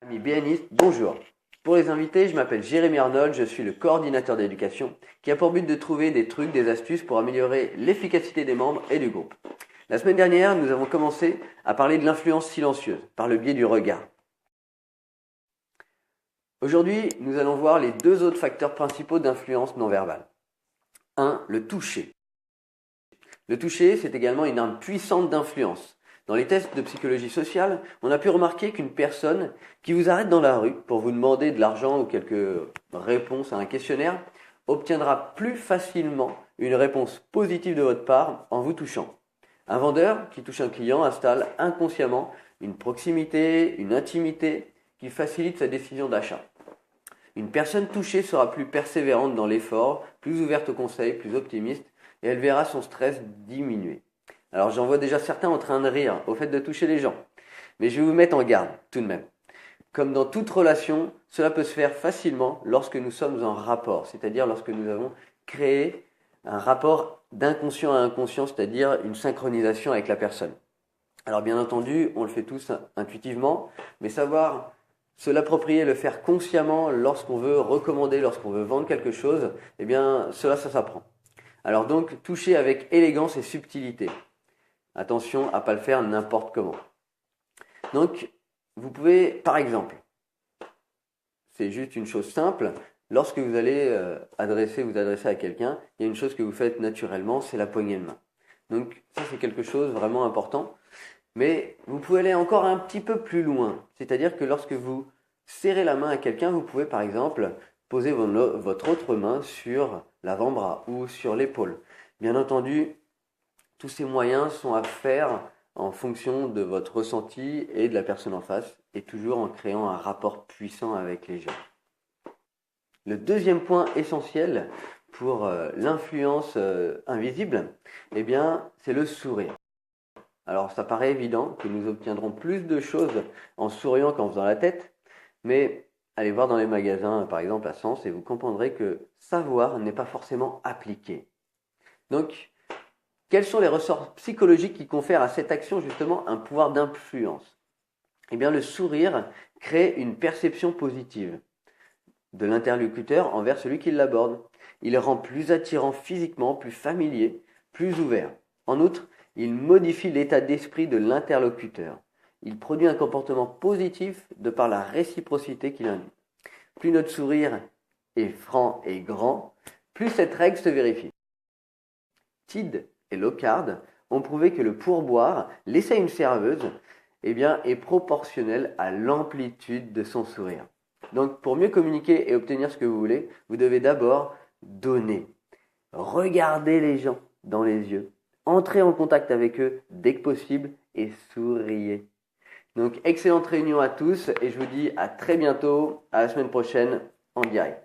Amis BNistes, bonjour. Pour les invités, je m'appelle Jérémy Arnold, je suis le coordinateur d'éducation qui a pour but de trouver des trucs, des astuces pour améliorer l'efficacité des membres et du groupe. La semaine dernière, nous avons commencé à parler de l'influence silencieuse par le biais du regard. Aujourd'hui, nous allons voir les deux autres facteurs principaux d'influence non verbale. 1. Le toucher. Le toucher, c'est également une arme puissante d'influence. Dans les tests de psychologie sociale, on a pu remarquer qu'une personne qui vous arrête dans la rue pour vous demander de l'argent ou quelques réponses à un questionnaire obtiendra plus facilement une réponse positive de votre part en vous touchant. Un vendeur qui touche un client installe inconsciemment une proximité, une intimité qui facilite sa décision d'achat. Une personne touchée sera plus persévérante dans l'effort, plus ouverte aux conseils, plus optimiste et elle verra son stress diminuer. Alors j'en vois déjà certains en train de rire au fait de toucher les gens. Mais je vais vous mettre en garde tout de même. Comme dans toute relation, cela peut se faire facilement lorsque nous sommes en rapport, c'est-à-dire lorsque nous avons créé un rapport d'inconscient à inconscient, c'est-à-dire une synchronisation avec la personne. Alors bien entendu, on le fait tous intuitivement, mais savoir se l'approprier, le faire consciemment lorsqu'on veut recommander, lorsqu'on veut vendre quelque chose, eh bien cela, ça s'apprend. Alors donc, toucher avec élégance et subtilité. Attention à ne pas le faire n'importe comment. Donc, vous pouvez, par exemple, c'est juste une chose simple, lorsque vous allez vous adresser à quelqu'un, il y a une chose que vous faites naturellement, c'est la poignée de main. Donc, ça c'est quelque chose de vraiment important. Mais vous pouvez aller encore un petit peu plus loin. C'est-à-dire que lorsque vous serrez la main à quelqu'un, vous pouvez par exemple poser votre autre main sur l'avant-bras ou sur l'épaule. Bien entendu, tous ces moyens sont à faire en fonction de votre ressenti et de la personne en face, et toujours en créant un rapport puissant avec les gens. Le deuxième point essentiel pour l'influence invisible, eh bien, c'est le sourire. Alors, ça paraît évident que nous obtiendrons plus de choses en souriant qu'en faisant la tête, mais allez voir dans les magasins, par exemple à Sens, et vous comprendrez que savoir n'est pas forcément appliqué. Donc, quels sont les ressorts psychologiques qui confèrent à cette action justement un pouvoir d'influence? Eh bien, le sourire crée une perception positive de l'interlocuteur envers celui qui l'aborde. Il rend plus attirant physiquement, plus familier, plus ouvert. En outre, il modifie l'état d'esprit de l'interlocuteur. Il produit un comportement positif de par la réciprocité qu'il induit. Plus notre sourire est franc et grand, plus cette règle se vérifie. Tid et Locard ont prouvé que le pourboire laissé à une serveuse est proportionnel à l'amplitude de son sourire. Donc pour mieux communiquer et obtenir ce que vous voulez, vous devez d'abord donner. Regardez les gens dans les yeux. Entrez en contact avec eux dès que possible et souriez. Donc excellente réunion à tous et je vous dis à très bientôt, à la semaine prochaine en direct.